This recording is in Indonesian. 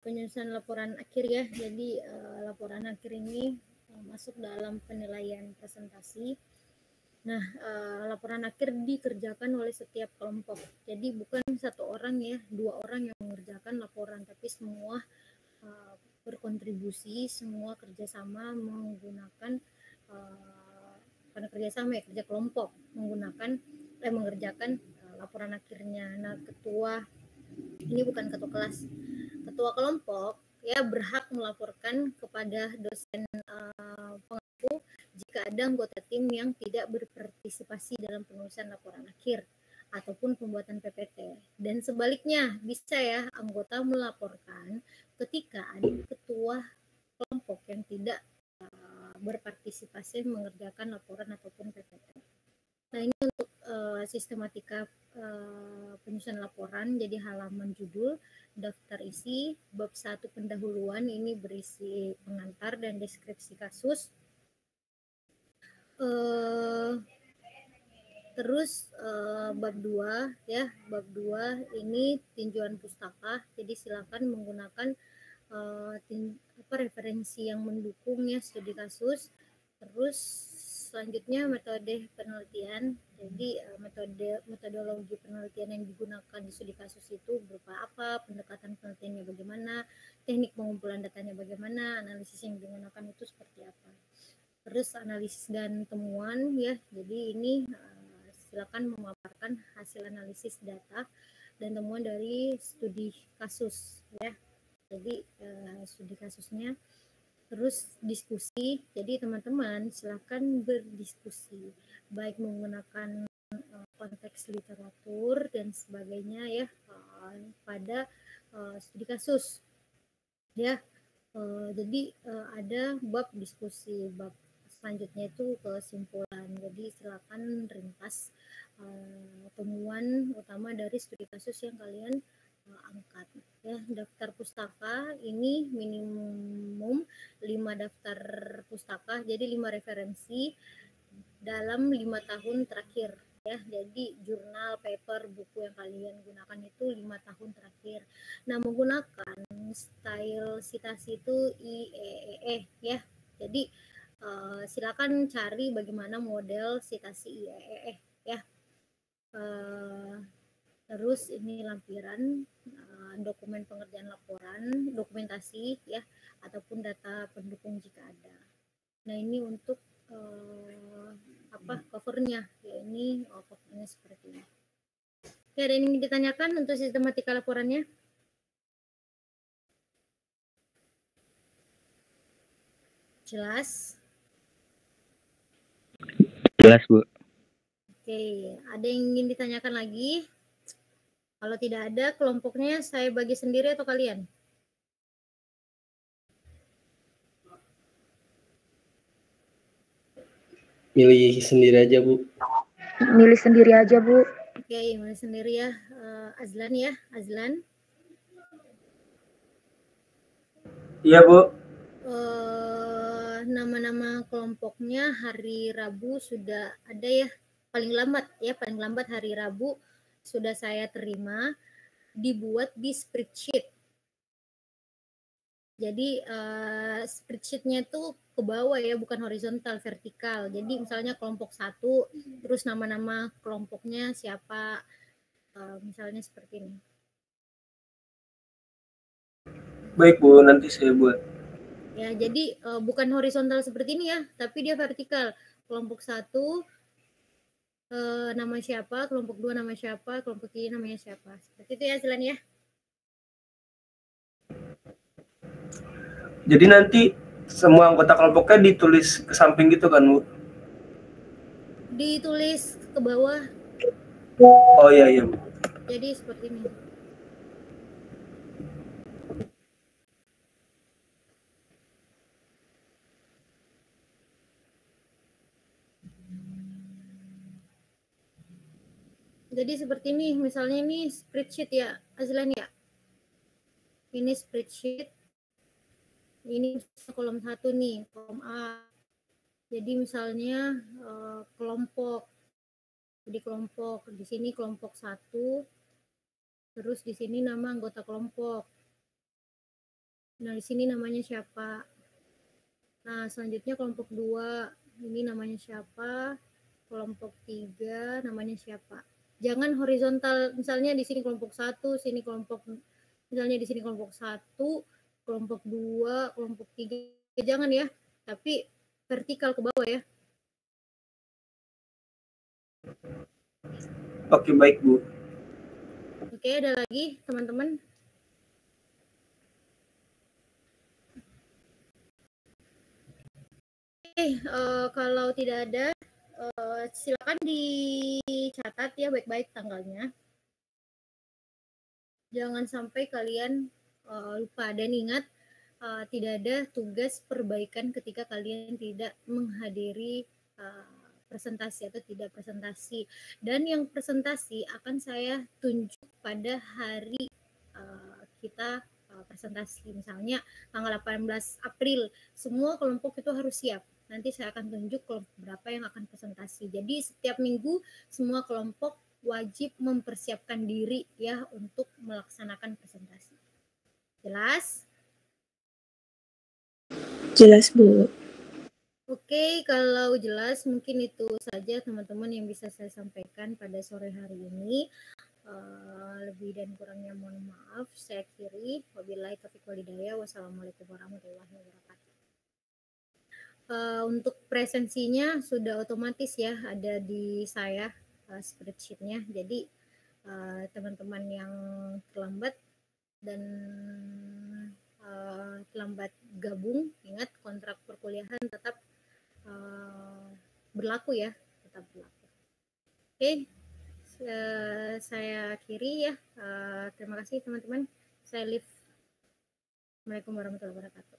penyusunan laporan akhir ya. Jadi laporan akhir ini masuk dalam penilaian presentasi. Nah, laporan akhir dikerjakan oleh setiap kelompok. Jadi bukan satu orang ya, 2 orang yang mengerjakan laporan, tapi semua berkontribusi, semua kerjasama menggunakan karena kerjasama ya, kerja kelompok mengerjakan laporan akhirnya. Nah, ini bukan ketua kelas, ketua kelompok ya berhak melaporkan kepada dosen pengampu jika ada anggota tim yang tidak berpartisipasi dalam penulisan laporan akhir ataupun pembuatan PPT. Dan sebaliknya, bisa ya anggota melaporkan ketika ada ketua kelompok yang tidak berpartisipasi mengerjakan laporan ataupun PPT. Nah, ini untuk sistematika penyusunan laporan. Jadi halaman judul, daftar isi, bab 1 pendahuluan ini berisi pengantar dan deskripsi kasus. Terus bab 2 ya, bab 2 ini tinjauan pustaka. Jadi silakan menggunakan referensi yang mendukung ya studi kasus. Terus selanjutnya metode penelitian. Jadi metodologi penelitian yang digunakan di studi kasus itu berupa apa, pendekatan penelitiannya bagaimana, teknik pengumpulan datanya bagaimana, analisis yang digunakan itu seperti apa. Terus analisis dan temuan ya. Jadi ini silakan memaparkan hasil analisis data dan temuan dari studi kasus ya. Jadi studi kasusnya. Terus diskusi, jadi teman-teman silakan berdiskusi baik menggunakan konteks literatur dan sebagainya ya pada studi kasus ya. Jadi ada bab diskusi, bab selanjutnya itu kesimpulan. Jadi silakan ringkas temuan utama dari studi kasus yang kalian angkat ya. Daftar pustaka ini minimum 5 daftar pustaka, jadi 5 referensi dalam 5 tahun terakhir ya. Jadi jurnal, paper, buku yang kalian gunakan itu 5 tahun terakhir. Nah, menggunakan style citasi itu IEEE ya. Jadi silakan cari bagaimana model citasi IEEE ya. Terus ini lampiran dokumen pengerjaan laporan, dokumentasi ya, ataupun data pendukung jika ada. Nah, ini untuk covernya ya. Ini covernya seperti ini. Oke, ada yang ingin ditanyakan untuk sistematika laporannya? Jelas? Jelas, Bu. Oke, ada yang ingin ditanyakan lagi? Kalau tidak ada, kelompoknya saya bagi sendiri atau kalian? Milih sendiri aja, Bu. Milih sendiri aja, Bu. Oke, milih sendiri ya. Azlan ya, Azlan. Iya, Bu. Nama-nama kelompoknya hari Rabu sudah ada ya. Paling lambat hari Rabu sudah saya terima, dibuat di spreadsheet. Jadi spreadsheetnya itu ke bawah ya, bukan horizontal, vertikal. Jadi misalnya kelompok 1, terus nama-nama kelompoknya siapa, misalnya seperti ini. Baik, Bu, nanti saya buat. Ya, jadi bukan horizontal seperti ini ya, tapi dia vertikal. Kelompok 1 nama siapa, kelompok 2 nama siapa, kelompok 3 namanya siapa. Seperti itu ya Azlan ya. Jadi nanti semua anggota kelompoknya ditulis ke samping gitu kan, Bu? Ditulis ke bawah. Oh iya, Bu. Jadi seperti ini. Jadi seperti ini, misalnya ini spreadsheet ya, Azlan ya. Ini spreadsheet. Ini kolom 1 nih, kolom A. Jadi misalnya kelompok. Jadi kelompok, di sini kelompok 1. Terus di sini nama anggota kelompok. Nah, di sini namanya siapa? Nah, selanjutnya kelompok 2, ini namanya siapa? Kelompok 3 namanya siapa? Jangan horizontal, misalnya di sini kelompok 1, sini kelompok, misalnya di sini kelompok 1, kelompok 2, kelompok 3, jangan ya, tapi vertikal ke bawah ya. Oke, baik Bu. Oke, ada lagi teman-teman? Kalau tidak ada, silakan dicatat ya baik-baik tanggalnya. Jangan sampai kalian lupa, dan ingat tidak ada tugas perbaikan ketika kalian tidak menghadiri presentasi atau tidak presentasi. Dan yang presentasi akan saya tunjuk pada hari kita presentasi, misalnya tanggal 18 April, semua kelompok itu harus siap. Nanti saya akan tunjuk kelompok berapa yang akan presentasi. Jadi setiap minggu semua kelompok wajib mempersiapkan diri ya untuk melaksanakan presentasi. Jelas? Jelas, Bu. Oke, kalau jelas mungkin itu saja teman-teman yang bisa saya sampaikan pada sore hari ini. Lebih dan kurangnya mohon maaf. Saya akhiri. Wabillahi taufiq wal hidayah. Wassalamualaikum warahmatullahi wabarakatuh. Untuk presensinya sudah otomatis ya ada di saya spreadsheet-nya. Jadi teman-teman yang terlambat dan terlambat gabung, ingat kontrak perkuliahan tetap berlaku ya, tetap berlaku. Oke, saya akhiri ya. Terima kasih teman-teman. Saya live. Assalamualaikum warahmatullahi wabarakatuh.